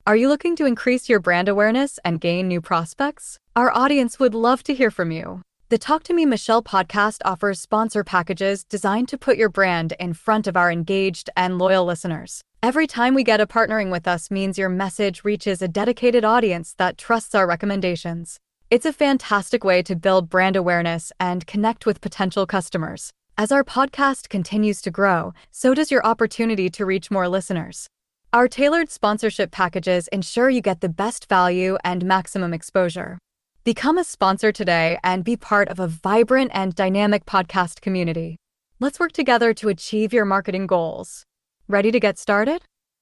Are you looking to increase your brand awareness and gain new prospects? Our audience would love to hear from you. The Talk to Me Michelle podcast offers sponsor packages designed to put your brand in front of our engaged and loyal listeners. Every time we get a partnering with us means your message reaches a dedicated audience that trusts our recommendations. It's a fantastic way to build brand awareness and connect with potential customers. As our podcast continues to grow, so does your opportunity to reach more listeners. Our tailored sponsorship packages ensure you get the best value and maximum exposure. Become a sponsor today and be part of a vibrant and dynamic podcast community. Let's work together to achieve your marketing goals. Ready to get started?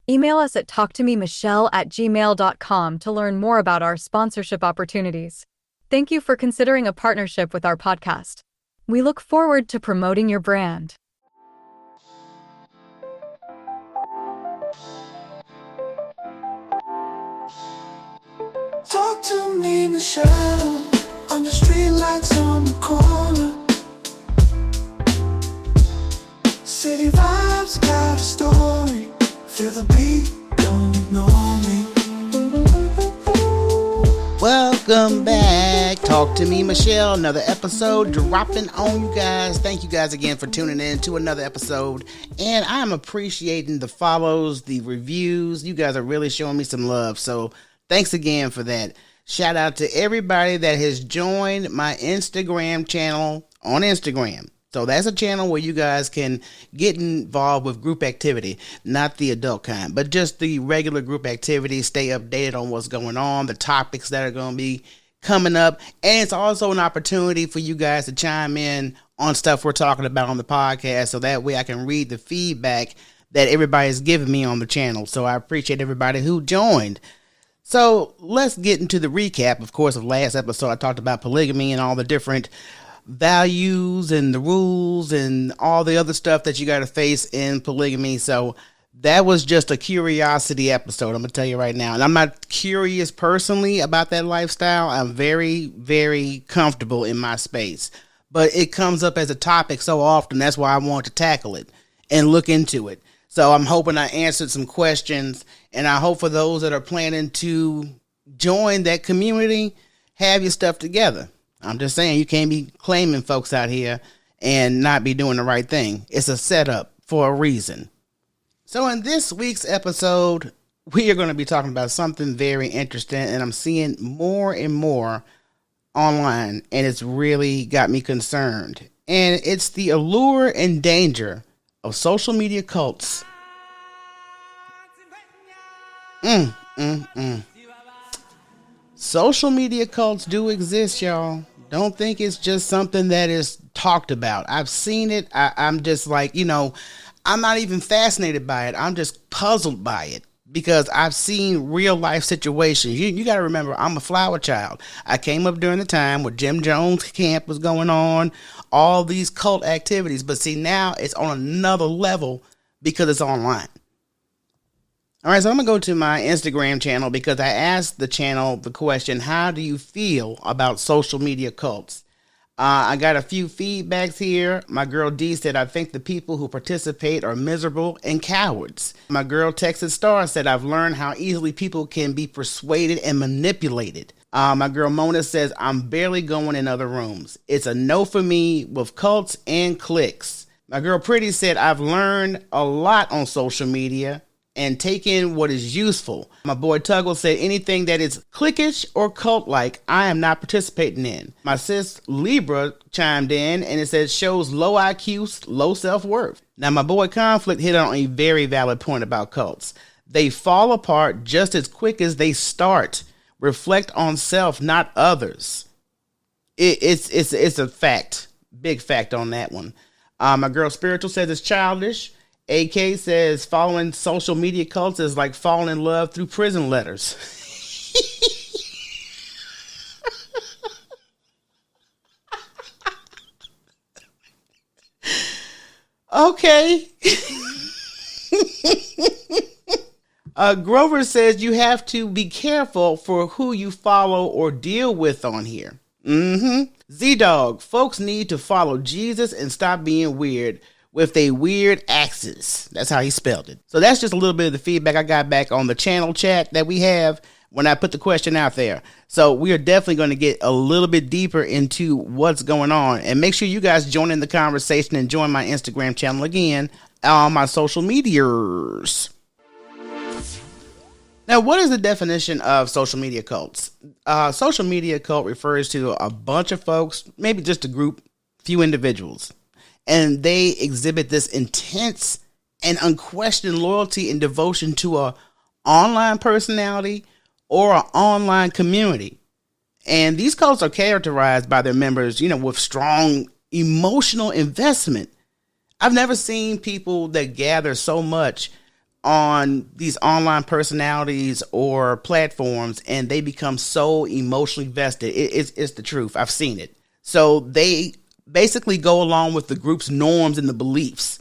Email us at talktomemichelle@gmail.com to learn more about our sponsorship opportunities. Thank you for considering a partnership with our podcast. We look forward to promoting your brand. Talk to me, Michelle, on the street lights on the corner. City vibes got a story. Feel the beat, don't ignore me. Welcome back. Talk to me, Michelle. Another episode dropping on you guys. Thank you guys again for tuning in to another episode. And I'm appreciating the follows, the reviews. You guys are really showing me some love. So thanks again for that. Shout out to everybody that has joined my Instagram channel on Instagram. So that's a channel where you guys can get involved with group activity, not the adult kind, but just the regular group activity, stay updated on what's going on, the topics that are going to be coming up. And it's also an opportunity for you guys to chime in on stuff we're talking about on the podcast. So that way I can read the feedback that everybody's giving me on the channel. So I appreciate everybody who joined. So let's get into the recap. Of course, of last episode, I talked about polygamy and all the different values and the rules and all the other stuff that you got to face in polygamy. So that was just a curiosity episode. I'm going to tell you right now. And I'm not curious personally about that lifestyle. I'm very, very comfortable in my space. But it comes up as a topic so often. That's why I want to tackle it and look into it. So I'm hoping I answered some questions, and I hope for those that are planning to join that community, have your stuff together. I'm just saying, you can't be claiming folks out here and not be doing the right thing. It's a setup for a reason. So in this week's episode, we are going to be talking about something very interesting, and I'm seeing more and more online, and it's really got me concerned. And it's the allure and danger of social media cults. Social media cults do exist, y'all. Don't think it's just something that is talked about. I've seen it. I'm just like, I'm not even fascinated by it. I'm just puzzled by it because I've seen real life situations. You got to remember, I'm a flower child. I came up during the time where Jim Jones camp was going on, all these cult activities. But see, now it's on another level because it's online. All right, so I'm going to go to my Instagram channel because I asked the channel the question, how do you feel about social media cults? I got a few feedbacks here. My girl D said, I think the people who participate are miserable and cowards. My girl Texas Star said, I've learned how easily people can be persuaded and manipulated. My girl Mona says, I'm barely going in other rooms. It's a no for me with cults and cliques. My girl Pretty said, I've learned a lot on social media and take in what is useful. My boy Tuggle said, anything that is cliquish or cult-like, I am not participating in. My sis Libra chimed in and it says, shows low IQ, low self-worth. Now my boy Conflict hit on a very valid point about cults. They fall apart just as quick as they start. Reflect on self, not others. It's a fact. Big fact on that one. My girl Spiritual says it's childish. AK says following social media cults is like falling in love through prison letters. Okay. Grover says you have to be careful for who you follow or deal with on here. Z-Dog, folks need to follow Jesus and stop being weird with a weird axis. That's how he spelled it. So that's just a little bit of the feedback I got back on the channel chat that we have when I put the question out there. So we are definitely going to get a little bit deeper into what's going on. And make sure you guys join in the conversation and join my Instagram channel again on my social medias. Now, what is the definition of social media cults? Social media cult refers to a bunch of folks, maybe just a group, few individuals, and they exhibit this intense and unquestioned loyalty and devotion to a online personality or an online community. And these cults are characterized by their members, with strong emotional investment. I've never seen people that gather so much on these online personalities or platforms and they become so emotionally vested. It's the truth. I've seen it. So they basically go along with the group's norms and the beliefs.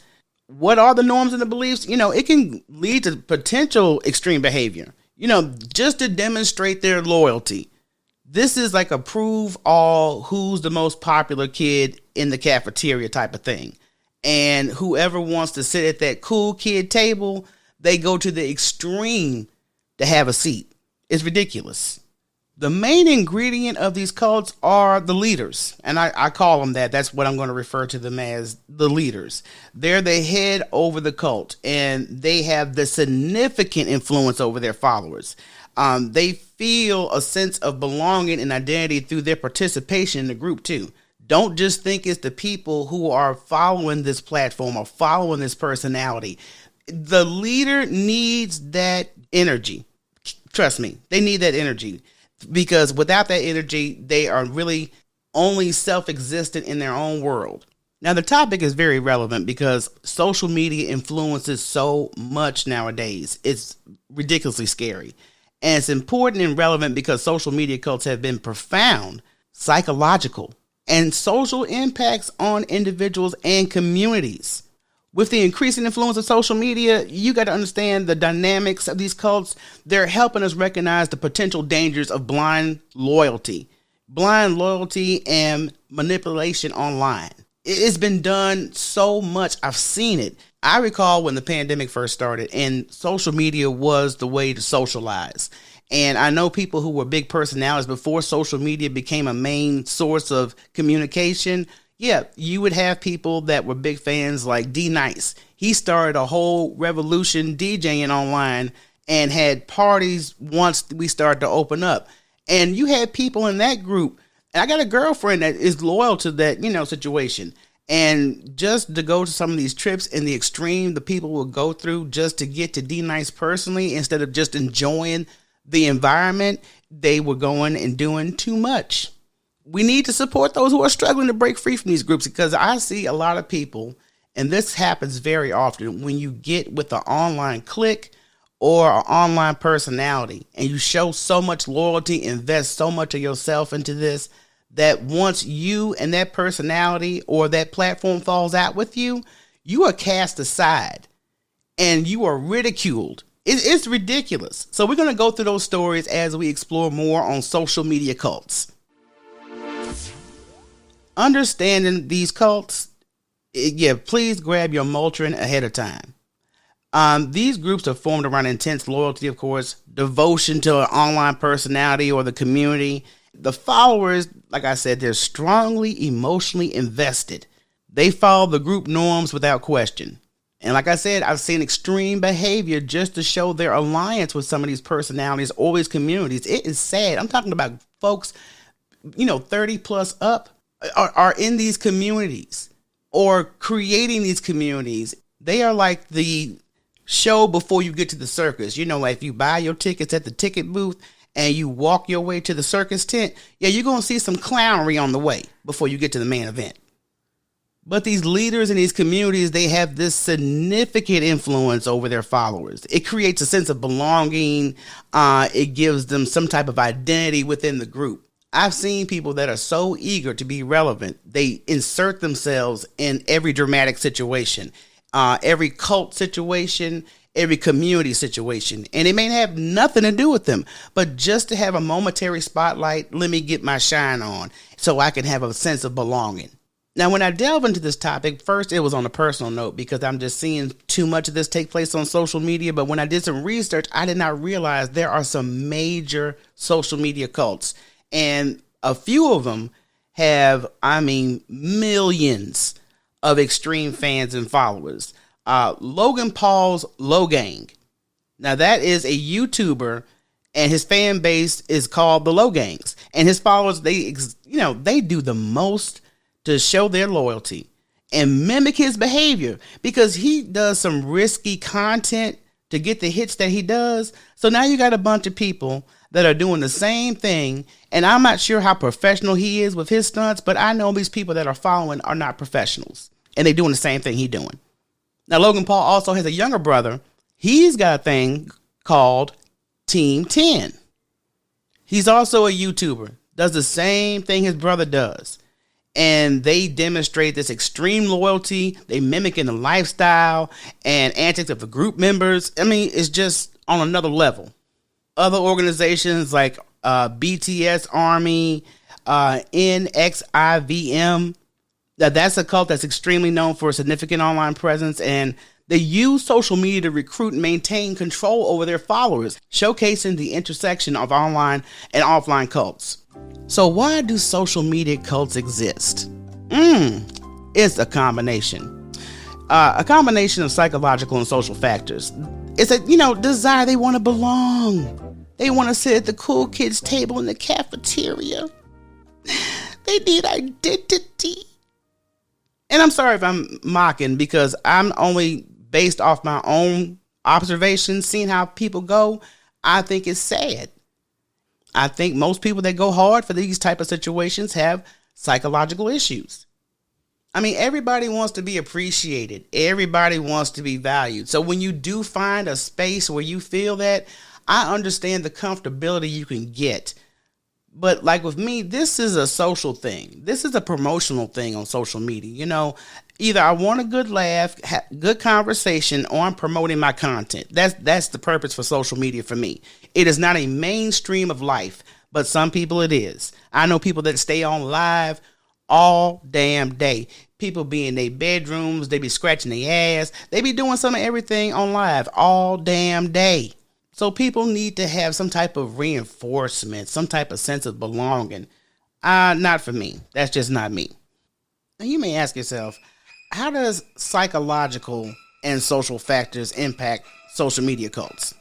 What are the norms and the beliefs? It can lead to potential extreme behavior, just to demonstrate their loyalty. This is like a prove all who's the most popular kid in the cafeteria type of thing. And whoever wants to sit at that cool kid table, they go to the extreme to have a seat. It's ridiculous. The main ingredient of these cults are the leaders. And I call them that. That's what I'm going to refer to them as, the leaders. They're the head over the cult. And they have the significant influence over their followers. They feel a sense of belonging and identity through their participation in the group too. Don't just think it's the people who are following this platform or following this personality. The leader needs that energy. Trust me, they need that energy, because without that energy, they are really only self-existent in their own world. Now, the topic is very relevant because social media influences so much nowadays. It's ridiculously scary. And it's important and relevant because social media cults have been profound, psychological, and social impacts on individuals and communities. With the increasing influence of social media, you got to understand the dynamics of these cults. They're helping us recognize the potential dangers of blind loyalty and manipulation online. It's been done so much. I've seen it. I recall when the pandemic first started and social media was the way to socialize. And I know people who were big personalities before social media became a main source of communication. Yeah, you would have people that were big fans like D Nice. He started a whole revolution DJing online and had parties once we started to open up. And you had people in that group. And I got a girlfriend that is loyal to that, situation. And just to go to some of these trips in the extreme, the people will go through just to get to D Nice personally, instead of just enjoying the environment, they were going and doing too much. We need to support those who are struggling to break free from these groups, because I see a lot of people, and this happens very often, when you get with an online clique or an online personality and you show so much loyalty, invest so much of yourself into this, that once you and that personality or that platform falls out with you, you are cast aside and you are ridiculed. It's ridiculous. So we're going to go through those stories as we explore more on social media cults. Understanding these cults, please grab your Motrin ahead of time. These groups are formed around intense loyalty, of course, devotion to an online personality or the community. The followers, like I said, they're strongly emotionally invested. They follow the group norms without question. And like I said, I've seen extreme behavior just to show their alliance with some of these personalities or these communities. It is sad. I'm talking about folks, 30 plus up are in these communities or creating these communities. They are like the show before you get to the circus. If you buy your tickets at the ticket booth and you walk your way to the circus tent, you're going to see some clownery on the way before you get to the main event. But these leaders in these communities, they have this significant influence over their followers. It creates a sense of belonging. It gives them some type of identity within the group. I've seen people that are so eager to be relevant, they insert themselves in every dramatic situation, every cult situation, every community situation. And it may have nothing to do with them, but just to have a momentary spotlight, let me get my shine on so I can have a sense of belonging. Now, when I delve into this topic, first it was on a personal note because I'm just seeing too much of this take place on social media. But when I did some research, I did not realize there are some major social media cults. And a few of them have, millions of extreme fans and followers. Logan Paul's Logang. Now, that is a YouTuber, and his fan base is called the Logangs. And his followers, they do the most to show their loyalty and mimic his behavior because he does some risky content to get the hits that he does. So now you got a bunch of people that are doing the same thing. And I'm not sure how professional he is with his stunts, but I know these people that are following are not professionals and they're doing the same thing he's doing. Now, Logan Paul also has a younger brother. He's got a thing called Team 10. He's also a YouTuber, does the same thing his brother does. And they demonstrate this extreme loyalty. They mimic in the lifestyle and antics of the group members. It's just on another level. Other organizations like BTS Army, NXIVM, that's a cult that's extremely known for a significant online presence, and they use social media to recruit and maintain control over their followers, showcasing the intersection of online and offline cults. So why do social media cults exist? It's a combination. A combination of psychological and social factors. It's a, desire. They want to belong. They want to sit at the cool kids table in the cafeteria. They need identity. And I'm sorry if I'm mocking because I'm only based off my own observations, seeing how people go. I think it's sad. I think most people that go hard for these type of situations have psychological issues. Everybody wants to be appreciated. Everybody wants to be valued. So when you do find a space where you feel that, I understand the comfortability you can get. But like with me, this is a social thing. This is a promotional thing on social media. Either I want a good laugh, good conversation, or I'm promoting my content. That's the purpose for social media for me. It is not a mainstream of life, but some people it is. I know people that stay on live all damn day. People be in their bedrooms, they be scratching their ass, they be doing some of everything on live all damn day. So people need to have some type of reinforcement, some type of sense of belonging. Not for me. That's just not me. Now you may ask yourself, how does psychological and social factors impact social media cults?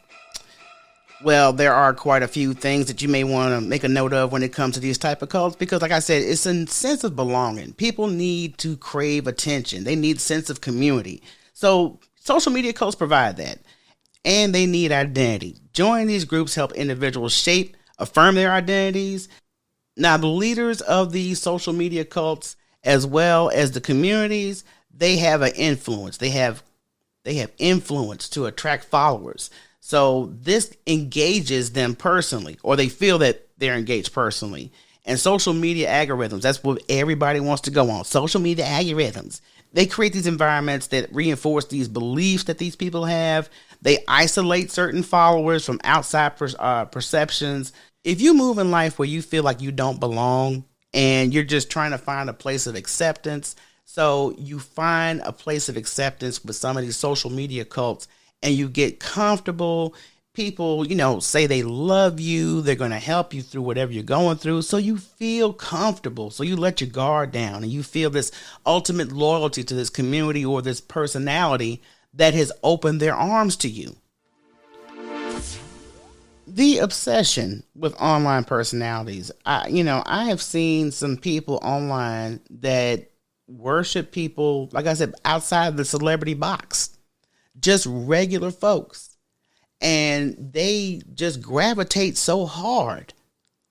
Well, there are quite a few things that you may want to make a note of when it comes to these type of cults, because like I said, it's a sense of belonging. People need to crave attention. They need a sense of community. So social media cults provide that. And they need identity. Joining these groups help individuals shape, affirm their identities. Now, the leaders of these social media cults, as well as the communities, they have an influence. They have influence to attract followers. So this engages them personally, or they feel that they're engaged personally. And social media algorithms, that's what everybody wants to go on. Social media algorithms. They create these environments that reinforce these beliefs that these people have. They isolate certain followers from outside perceptions. If you move in life where you feel like you don't belong and you're just trying to find a place of acceptance, so you find a place of acceptance with some of these social media cults and you get comfortable. People, say they love you. They're going to help you through whatever you're going through. So you feel comfortable. So you let your guard down and you feel this ultimate loyalty to this community or this personality that has opened their arms to you. The obsession with online personalities. I have seen some people online that worship people, like I said, outside the celebrity box, just regular folks. And they just gravitate so hard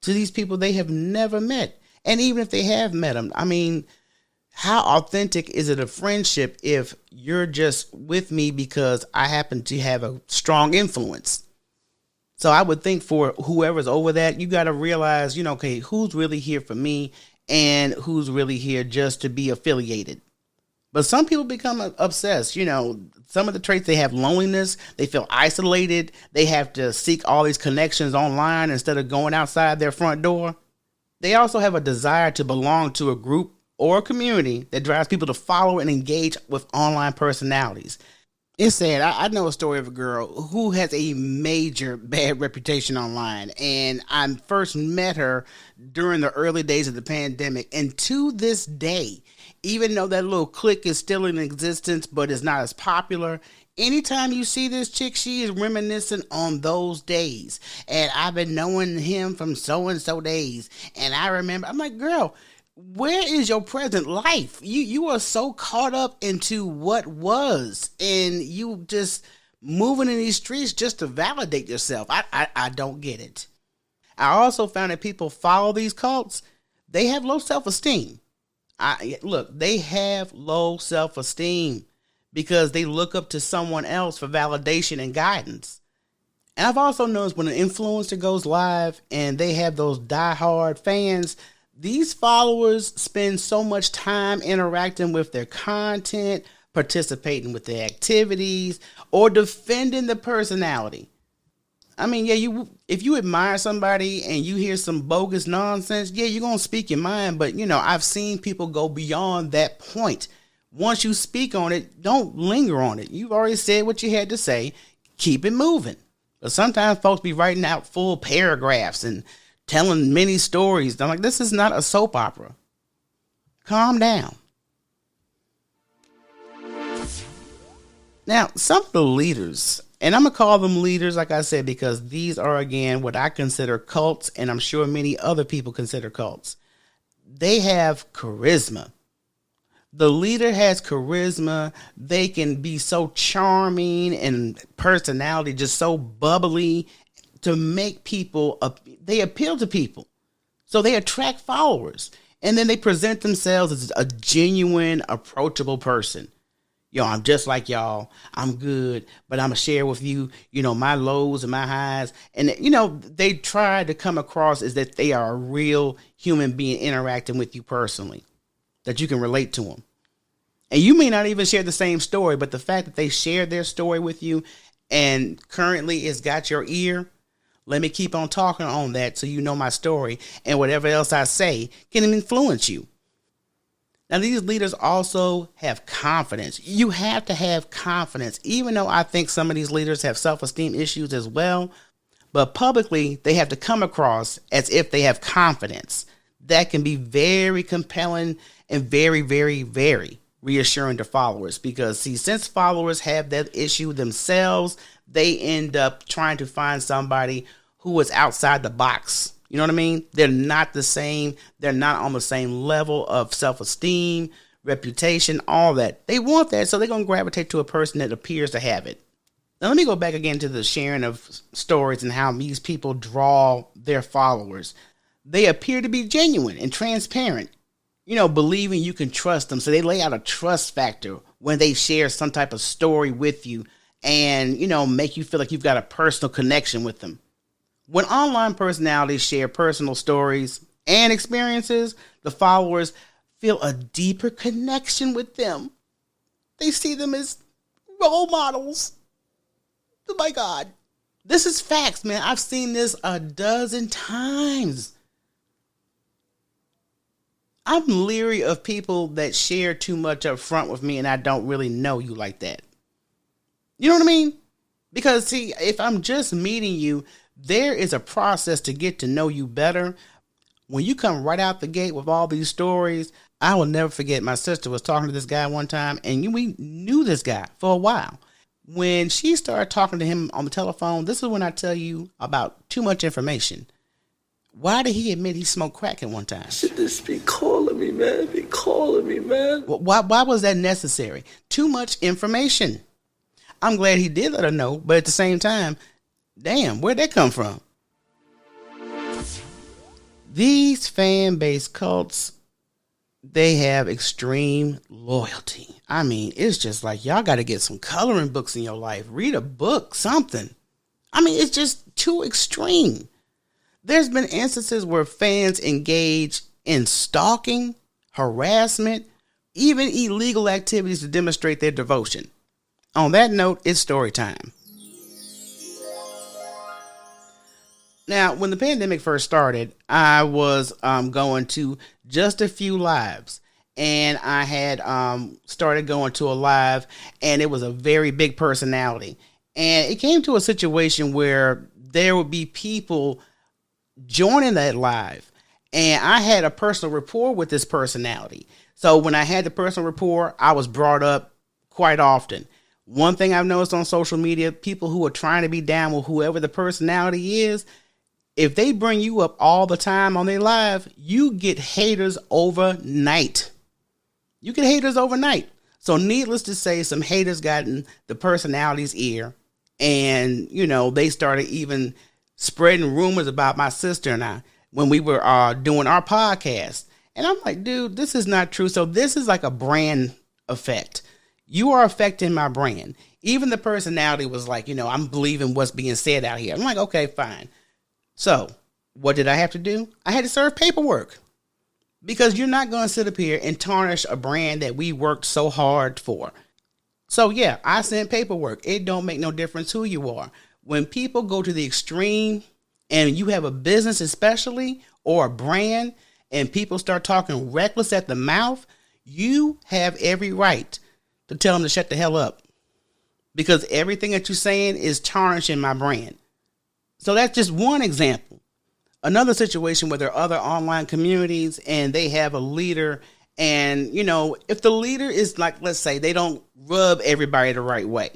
to these people they have never met. And even if they have met them, how authentic is it a friendship if you're just with me because I happen to have a strong influence? So I would think for whoever's over that, you got to realize, okay, who's really here for me and who's really here just to be affiliated. But some people become obsessed. Some of the traits, they have loneliness. They feel isolated. They have to seek all these connections online instead of going outside their front door. They also have a desire to belong to a group or a community that drives people to follow and engage with online personalities. It's sad. I know a story of a girl who has a major bad reputation online, and I first met her during the early days of the pandemic. And to this day, even though that little clique is still in existence but is not as popular, anytime you see this chick, she is reminiscent on those days. And I've been knowing him from so and so days. And I remember, I'm like, girl, where is your present life? You are so caught up into what was, and you just moving in these streets just to validate yourself. I don't get it. I also found that people follow these cults. They have low self-esteem. They have low self-esteem because they look up to someone else for validation and guidance. And I've also noticed when an influencer goes live and they have those diehard fans, these followers spend so much time interacting with their content, participating with their activities, or defending the personality. I mean, yeah, if you admire somebody and you hear some bogus nonsense, yeah, you're going to speak your mind. But, I've seen people go beyond that point. Once you speak on it, don't linger on it. You've already said what you had to say. Keep it moving. But sometimes folks be writing out full paragraphs and telling many stories. I'm like, this is not a soap opera. Calm down. Now, some of the leaders, and I'm going to call them leaders, like I said, because these are, again, what I consider cults, and I'm sure many other people consider cults. They have charisma. The leader has charisma. They can be so charming and personality, just so bubbly to make people, they appeal to people. So they attract followers. And then they present themselves as a genuine, approachable person. I'm just like y'all. I'm good, but I'm going to share with you, my lows and my highs. And, they try to come across as that they are a real human being interacting with you personally, that you can relate to them. And you may not even share the same story, but the fact that they shared their story with you and currently it's got your ear, let me keep on talking on that so you know my story, and whatever else I say can influence you. Now, these leaders also have confidence. You have to have confidence, even though I think some of these leaders have self-esteem issues as well. But publicly, they have to come across as if they have confidence. That can be very compelling and very, very, very reassuring to followers. Because, see, since followers have that issue themselves, they end up trying to find somebody who is outside the box. You know what I mean? They're not the same. They're not on the same level of self-esteem, reputation, all that. They want that, so they're going to gravitate to a person that appears to have it. Now, let me go back again to the sharing of stories and how these people draw their followers. They appear to be genuine and transparent, believing you can trust them. So they lay out a trust factor when they share some type of story with you and, make you feel like you've got a personal connection with them. When online personalities share personal stories and experiences, the followers feel a deeper connection with them. They see them as role models. Oh my God. This is facts, man. I've seen this a dozen times. I'm leery of people that share too much up front with me and I don't really know you like that. You know what I mean? Because, see, if I'm just meeting you, there is a process to get to know you better. When you come right out the gate with all these stories, I will never forget. My sister was talking to this guy one time, and we knew this guy for a while. When she started talking to him on the telephone, this is when I tell you about too much information. Why did he admit he smoked crack at one time? Should this be calling me, man? Be calling me, man. Why was that necessary? Too much information. I'm glad he did let her know, but at the same time, damn, where'd that come from? These fan-based cults, they have extreme loyalty. I mean, it's just like y'all got to get some coloring books in your life. Read a book, something. I mean, it's just too extreme. There's been instances where fans engage in stalking, harassment, even illegal activities to demonstrate their devotion. On that note, it's story time. Now, when the pandemic first started, I was going to just a few lives. and I had started going to a live, and it was a very big personality. And it came to a situation where there would be people joining that live, and I had a personal rapport with this personality. So when I had the personal rapport, I was brought up quite often. One thing I've noticed on social media, people who are trying to be down with whoever the personality is, if they bring you up all the time on their live, you get haters overnight. You get haters overnight. So needless to say, some haters got in the personality's ear, and, they started even spreading rumors about my sister and I when we were doing our podcast. And I'm like, dude, this is not true. So this is like a brand effect. You are affecting my brand. Even the personality was like, I'm believing what's being said out here. I'm like, okay, fine. So what did I have to do? I had to serve paperwork, because you're not going to sit up here and tarnish a brand that we worked so hard for. So yeah, I sent paperwork. It don't make no difference who you are. When people go to the extreme, and you have a business especially, or a brand, and people start talking reckless at the mouth, you have every right to tell them to shut the hell up, because everything that you're saying is tarnishing my brand. So that's just one example. Another situation where there are other online communities and they have a leader, and, if the leader is like, let's say they don't rub everybody the right way.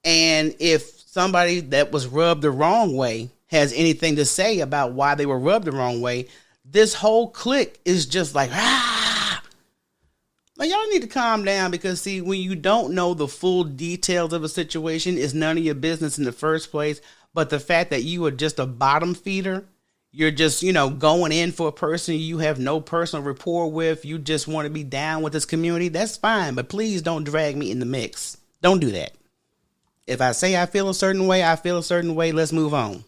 And if somebody that was rubbed the wrong way has anything to say about why they were rubbed the wrong way, this whole clique is just like, Like, y'all need to calm down, because, see, when you don't know the full details of a situation, it's none of your business in the first place. But the fact that you are just a bottom feeder, you're just, going in for a person you have no personal rapport with, you just want to be down with this community, that's fine. But please don't drag me in the mix. Don't do that. If I say I feel a certain way, I feel a certain way. Let's move on.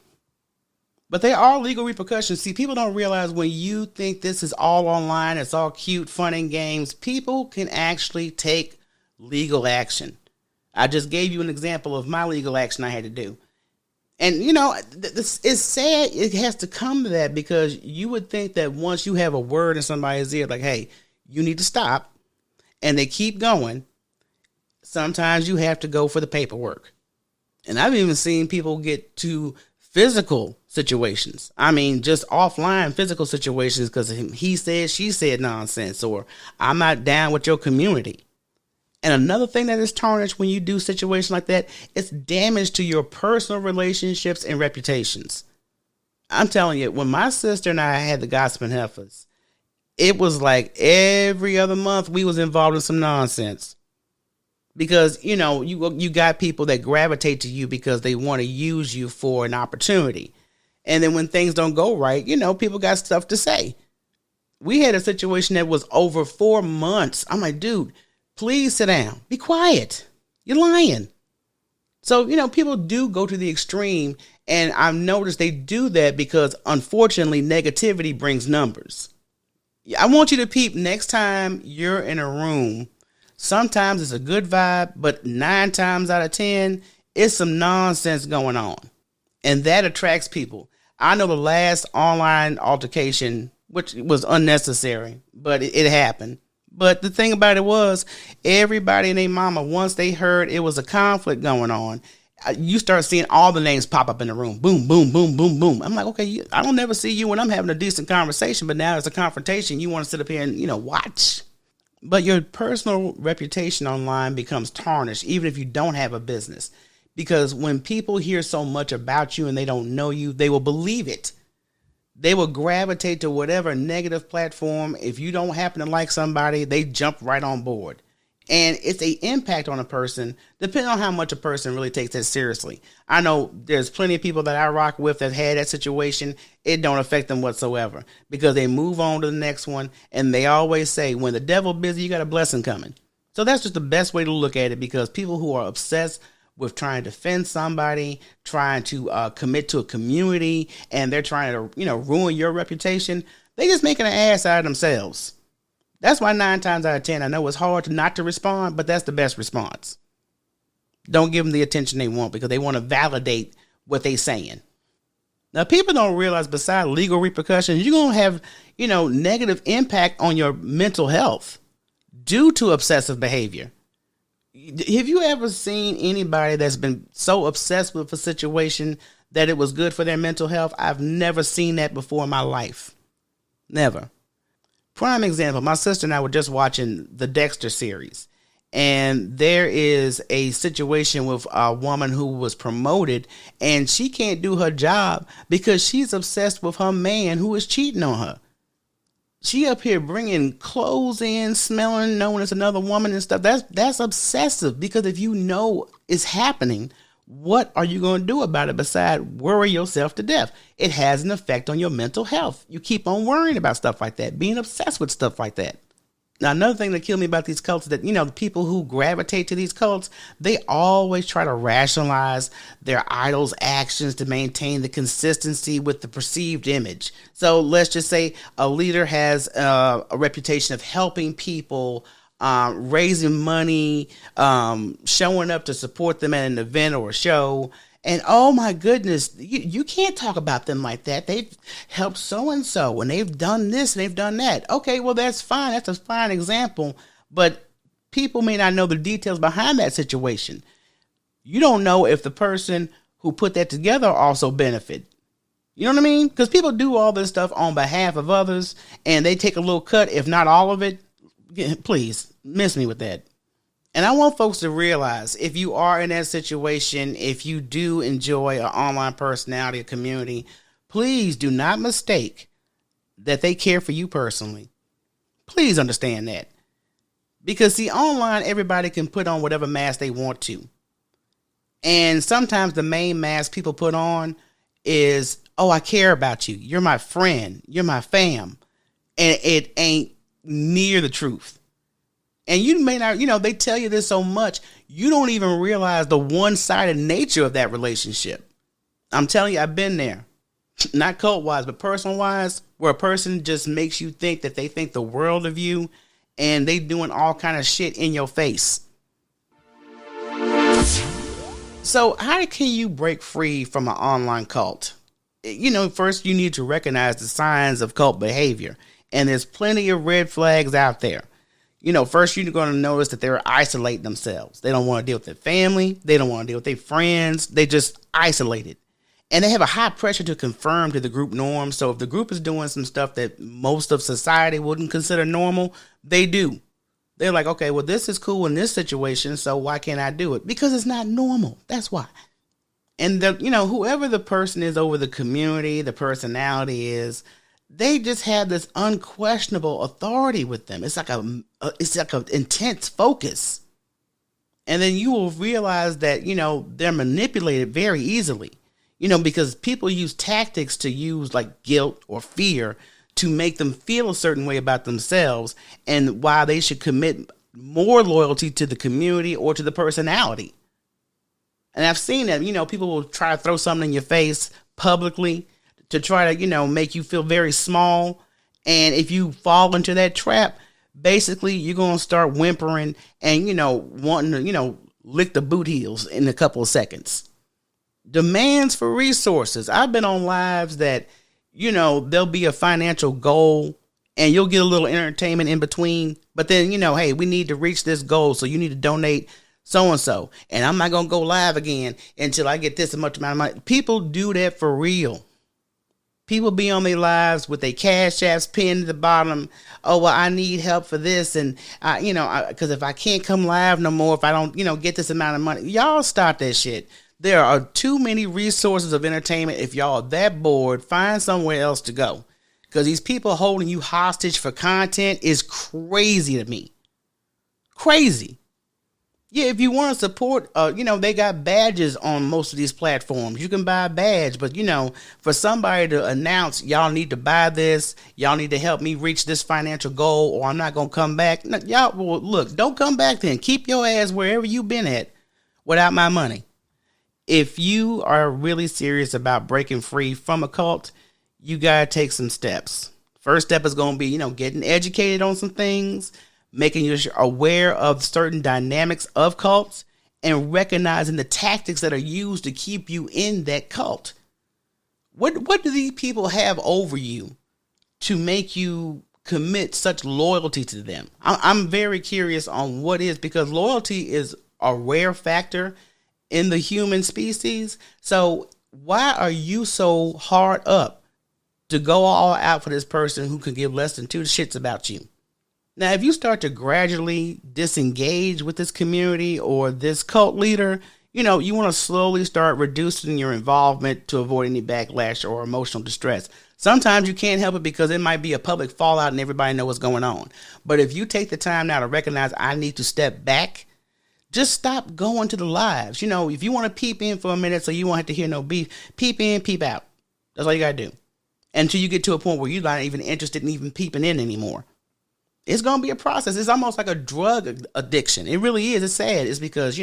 But there are legal repercussions. See, people don't realize when you think this is all online, it's all cute, fun and games, people can actually take legal action. I just gave you an example of my legal action I had to do. And, it's sad it has to come to that, because you would think that once you have a word in somebody's ear, like, hey, you need to stop, and they keep going, sometimes you have to go for the paperwork. And I've even seen people get to physical situations. I mean, just offline physical situations, because he said, she said nonsense, or I'm not down with your community. And another thing that is tarnished when you do situations like that, it's damage to your personal relationships and reputations. I'm telling you, when my sister and I had the Gossiping Heifers, it was like every other month we was involved in some nonsense. Because, you got people that gravitate to you because they want to use you for an opportunity. And then when things don't go right, people got stuff to say. We had a situation that was over 4 months. I'm like, dude, please sit down. Be quiet. You're lying. So, people do go to the extreme, and I've noticed they do that because, unfortunately, negativity brings numbers. I want you to peep next time you're in a room. Sometimes it's a good vibe, but 9 times out of 10, it's some nonsense going on. And that attracts people. I know the last online altercation, which was unnecessary, but it happened. But the thing about it was, everybody and their mama, once they heard it was a conflict going on, you start seeing all the names pop up in the room. Boom, boom, boom, boom, boom. I'm like, okay, I don't never see you when I'm having a decent conversation, but now it's a confrontation. You want to sit up here and, watch. But your personal reputation online becomes tarnished, even if you don't have a business. Because when people hear so much about you and they don't know you, they will believe it. They will gravitate to whatever negative platform. If you don't happen to like somebody, they jump right on board. And it's an impact on a person, depending on how much a person really takes that seriously. I know there's plenty of people that I rock with that had that situation. It don't affect them whatsoever, because they move on to the next one. And they always say, when the devil busy, you got a blessing coming. So that's just the best way to look at it, because people who are obsessed with trying to defend somebody, trying to commit to a community, and they're trying to, ruin your reputation, they just making an ass out of themselves. That's why 9 times out of 10, I know it's hard not to respond, but that's the best response. Don't give them the attention they want, because they want to validate what they're saying. Now, people don't realize, besides legal repercussions, you're going to have, negative impact on your mental health. due to obsessive behavior. Have you ever seen anybody that's been so obsessed with a situation that it was good for their mental health? I've never seen that before in my life. Never. Prime example, my sister and I were just watching the Dexter series, and there is a situation with a woman who was promoted, and she can't do her job because she's obsessed with her man who is cheating on her. She up here bringing clothes in, smelling, knowing it's another woman and stuff. That's obsessive, because if you know it's happening, what are you going to do about it besides worry yourself to death? It has an effect on your mental health. You keep on worrying about stuff like that, being obsessed with stuff like that. Now, another thing that killed me about these cults is that, the people who gravitate to these cults, they always try to rationalize their idols' actions to maintain the consistency with the perceived image. So let's just say a leader has a reputation of helping people, raising money, showing up to support them at an event or a show. And oh my goodness, you can't talk about them like that. They've helped so-and-so and they've done this and they've done that. Okay, well, that's fine. That's a fine example. But people may not know the details behind that situation. You don't know if the person who put that together also benefit. You know what I mean? Because people do all this stuff on behalf of others and they take a little cut, if not all of it. Please, miss me with that. And I want folks to realize, if you are in that situation, if you do enjoy an online personality, a community, please do not mistake that they care for you personally. Please understand that. Because see, online, everybody can put on whatever mask they want to. And sometimes the main mask people put on is, oh, I care about you. You're my friend. You're my fam. And it ain't near the truth. And you may not, they tell you this so much, you don't even realize the one-sided nature of that relationship. I'm telling you, I've been there. Not cult-wise, but personal-wise, where a person just makes you think that they think the world of you and they doing all kind of shit in your face. So how can you break free from an online cult? First you need to recognize the signs of cult behavior. And there's plenty of red flags out there. First you're going to notice that they're isolating themselves. They don't want to deal with their family. They don't want to deal with their friends. They just isolated. And they have a high pressure to conform to the group norm. So if the group is doing some stuff that most of society wouldn't consider normal, they do. They're like, okay, well, this is cool in this situation, so why can't I do it? Because it's not normal. That's why. And whoever the person is over the community, the personality is, they just have this unquestionable authority with them. It's like an intense focus. And then you will realize that, they're manipulated very easily, because people use tactics to use like guilt or fear to make them feel a certain way about themselves and why they should commit more loyalty to the community or to the personality. And I've seen that, people will try to throw something in your face publicly to try to, make you feel very small. And if you fall into that trap, basically you're going to start whimpering and, wanting to, lick the boot heels in a couple of seconds. Demands for resources. I've been on lives that, there'll be a financial goal and you'll get a little entertainment in between. But then, hey, we need to reach this goal. So you need to donate so-and-so. And I'm not going to go live again until I get this much amount of money. People do that for real. People be on their lives with their cash apps pinned at the bottom. Oh, well, I need help for this. And, because if I can't come live no more, if I don't, get this amount of money, y'all stop that shit. There are too many resources of entertainment. If y'all are that bored, find somewhere else to go. Because these people holding you hostage for content is crazy to me. Crazy. Yeah, if you want to support, they got badges on most of these platforms. You can buy a badge, but, for somebody to announce, y'all need to buy this, y'all need to help me reach this financial goal, or I'm not going to come back. No, y'all, well, look, don't come back then. Keep your ass wherever you've been at without my money. If you are really serious about breaking free from a cult, you got to take some steps. First step is going to be, getting educated on some things, making you aware of certain dynamics of cults, and recognizing the tactics that are used to keep you in that cult. What do these people have over you to make you commit such loyalty to them? I'm very curious on what is, because loyalty is a rare factor in the human species. So why are you so hard up to go all out for this person who can give less than two shits about you? Now, if you start to gradually disengage with this community or this cult leader, you want to slowly start reducing your involvement to avoid any backlash or emotional distress. Sometimes you can't help it because it might be a public fallout and everybody knows what's going on. But if you take the time now to recognize I need to step back, just stop going to the lives. If you want to peep in for a minute so you won't have to hear no beef, peep in, peep out. That's all you got to do. Until you get to a point where you're not even interested in even peeping in anymore. It's going to be a process. It's almost like a drug addiction. It really is. It's sad. It's because,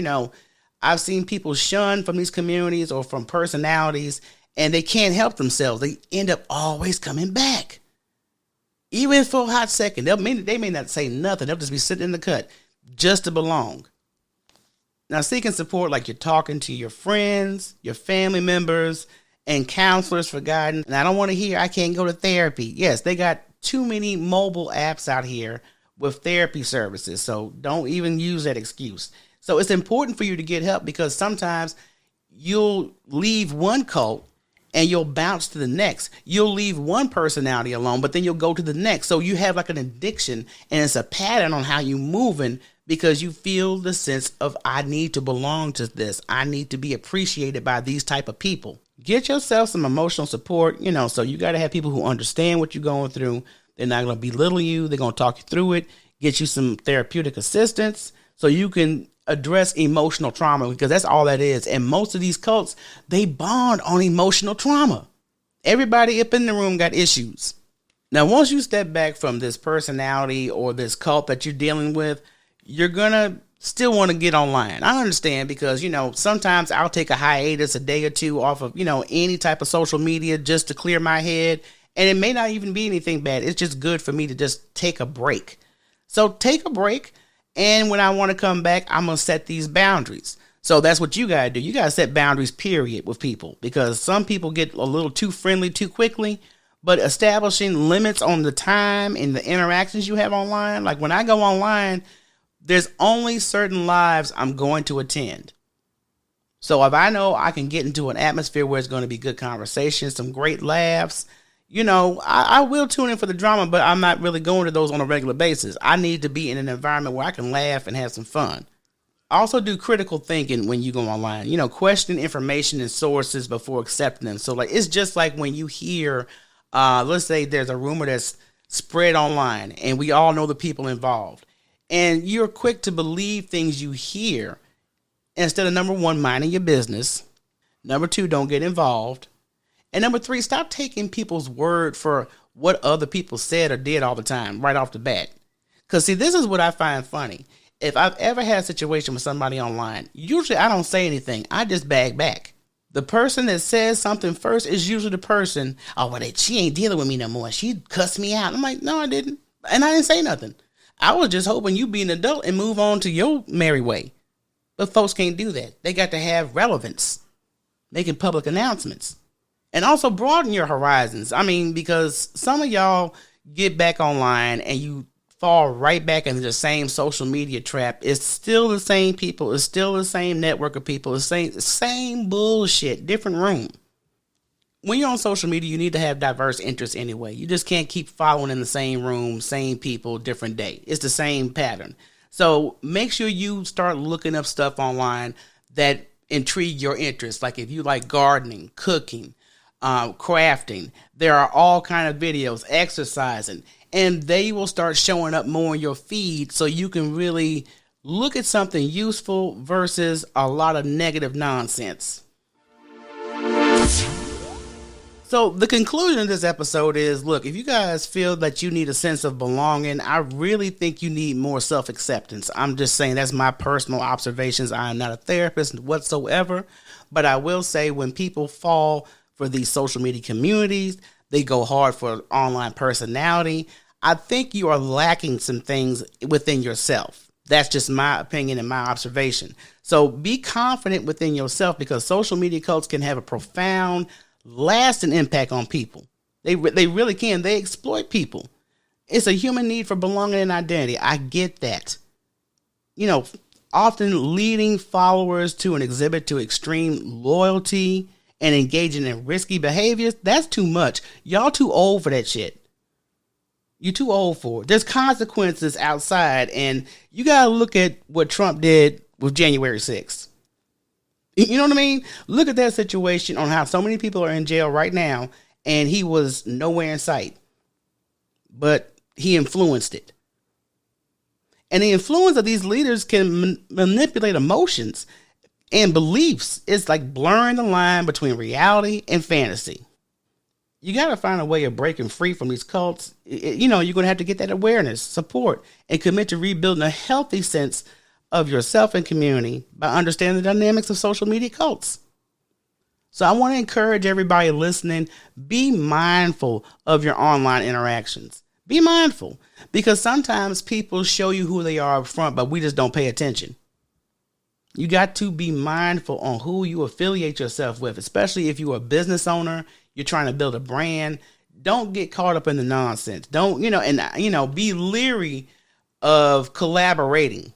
I've seen people shun from these communities or from personalities, and they can't help themselves. They end up always coming back. Even for a hot second. They may not say nothing. They'll just be sitting in the cut just to belong. Now, seeking support like you're talking to your friends, your family members, and counselors for guidance. And I don't want to hear I can't go to therapy. Yes, they got too many mobile apps out here with therapy services. So don't even use that excuse. So it's important for you to get help, because sometimes you'll leave one cult and you'll bounce to the next. You'll leave one personality alone, but then you'll go to the next. So you have like an addiction, and it's a pattern on how you're moving because you feel the sense of I need to belong to this. I need to be appreciated by these type of people. Get yourself some emotional support, so you got to have people who understand what you're going through. They're not going to belittle you. They're going to talk you through it, get you some therapeutic assistance so you can address emotional trauma, because that's all that is. And most of these cults, they bond on emotional trauma. Everybody up in the room got issues. Now, once you step back from this personality or this cult that you're dealing with, you're going to still want to get online. I understand, because, sometimes I'll take a hiatus a day or two off of, any type of social media just to clear my head. And it may not even be anything bad. It's just good for me to just take a break. So take a break. And when I want to come back, I'm going to set these boundaries. So that's what you got to do. You got to set boundaries, period, with people, because some people get a little too friendly too quickly. But establishing limits on the time and the interactions you have online, like when I go online, there's only certain lives I'm going to attend. So if I know I can get into an atmosphere where it's going to be good conversation, some great laughs, I will tune in for the drama, but I'm not really going to those on a regular basis. I need to be in an environment where I can laugh and have some fun. Also do critical thinking when you go online. Question information and sources before accepting them. So it's just like when you hear, let's say there's a rumor that's spread online and we all know the people involved. And you're quick to believe things you hear instead of, number one, minding your business. Number two, don't get involved. And number three, stop taking people's word for what other people said or did all the time right off the bat. Because, see, this is what I find funny. If I've ever had a situation with somebody online, usually I don't say anything. I just bag back. The person that says something first is usually the person, she ain't dealing with me no more. She cussed me out. I'm like, no, I didn't. And I didn't say nothing. I was just hoping you be an adult and move on to your merry way. But folks can't do that. They got to have relevance, making public announcements. And also broaden your horizons. Because some of y'all get back online and you fall right back into the same social media trap. It's still the same people. It's still the same network of people. It's same bullshit, different room. When you're on social media, you need to have diverse interests anyway. You just can't keep following in the same room, same people, different day. It's the same pattern. So make sure you start looking up stuff online that intrigue your interests. Like if you like gardening, cooking, crafting, there are all kind of videos, exercising, and they will start showing up more in your feed so you can really look at something useful versus a lot of negative nonsense. So the conclusion of this episode is, look, if you guys feel that you need a sense of belonging, I really think you need more self-acceptance. I'm just saying that's my personal observations. I am not a therapist whatsoever, but I will say when people fall for these social media communities, they go hard for online personality. I think you are lacking some things within yourself. That's just my opinion and my observation. So be confident within yourself, because social media cults can have a profound, lasting impact on people. They really can. They exploit people. It's a human need for belonging and identity. I get that. You know, often leading followers to an exhibit to extreme loyalty and engaging in risky behaviors, that's too much. Y'all too old for that shit. You're too old for it. There's consequences outside, and you gotta look at what Trump did with January 6th. You know what I mean? Look at that situation on how so many people are in jail right now, and he was nowhere in sight. But he influenced it. And the influence of these leaders can manipulate emotions and beliefs. It's like blurring the line between reality and fantasy. You got to find a way of breaking free from these cults. You're going to have to get that awareness, support, and commit to rebuilding a healthy sense of yourself and community by understanding the dynamics of social media cults. So I want to encourage everybody listening, be mindful of your online interactions. Be mindful, because sometimes people show you who they are up front, but we just don't pay attention. You got to be mindful on who you affiliate yourself with, especially if you're a business owner, you're trying to build a brand. Don't get caught up in the nonsense. Don't, be leery of collaborating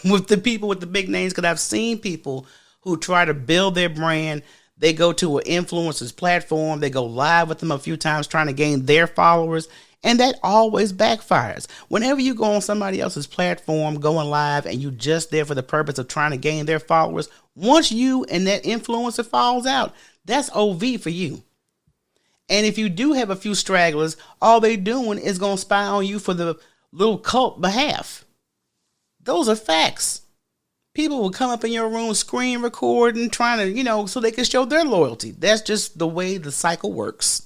with the people with the big names, because I've seen people who try to build their brand. They go to an influencer's platform. They go live with them a few times trying to gain their followers. And that always backfires. Whenever you go on somebody else's platform, going live, and you're just there for the purpose of trying to gain their followers, once you and that influencer falls out, that's OV for you. And if you do have a few stragglers, all they doing is going to spy on you for the little cult behalf. Those are facts. People will come up in your room, screen recording, trying to, so they can show their loyalty. That's just the way the cycle works.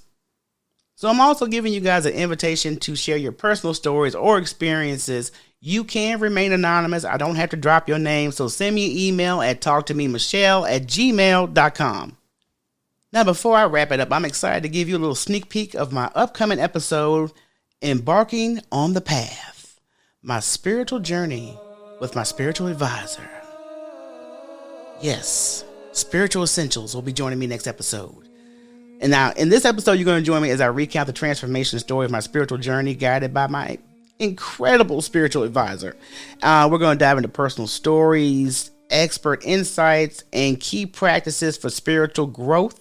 So I'm also giving you guys an invitation to share your personal stories or experiences. You can remain anonymous. I don't have to drop your name. So send me an email at talktomemichelle@gmail.com. Now, before I wrap it up, I'm excited to give you a little sneak peek of my upcoming episode, Embarking on the Path, my spiritual journey with my spiritual advisor. Yes, Spiritual Essentials will be joining me next episode. And now, in this episode, you're going to join me as I recount the transformation story of my spiritual journey, guided by my incredible spiritual advisor. We're going to dive into personal stories, expert insights, and key practices for spiritual growth,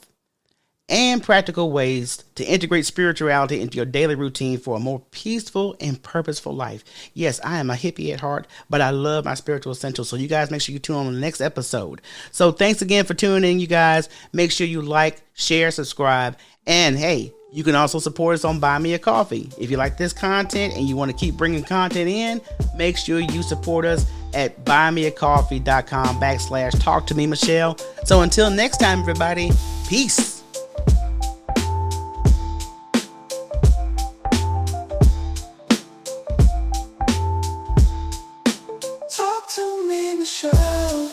and practical ways to integrate spirituality into your daily routine for a more peaceful and purposeful life. Yes, I am a hippie at heart, but I love my spiritual essentials. So you guys make sure you tune on the next episode. So thanks again for tuning in, you guys. Make sure you like, share, subscribe, and hey, you can also support us on Buy Me a Coffee. If you like this content and you want to keep bringing content in, make sure you support us at buymeacoffee.com/talk-to-me-Michelle. So until next time, everybody, peace. Talk to me, Michelle.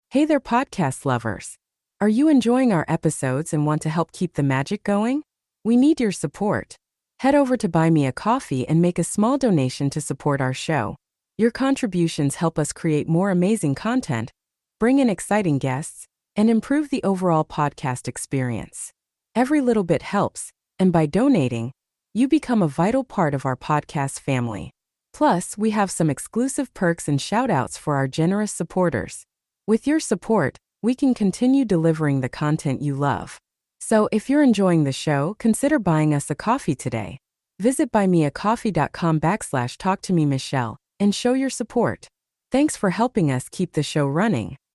Hey there, podcast lovers. Are you enjoying our episodes and want to help keep the magic going? We need your support. Head over to Buy Me a Coffee and make a small donation to support our show. Your contributions help us create more amazing content, bring in exciting guests, and improve the overall podcast experience. Every little bit helps, and by donating, you become a vital part of our podcast family. Plus, we have some exclusive perks and shout-outs for our generous supporters. With your support, we can continue delivering the content you love. So if you're enjoying the show, consider buying us a coffee today. Visit buymeacoffee.com/talk-to-me-Michelle and show your support. Thanks for helping us keep the show running.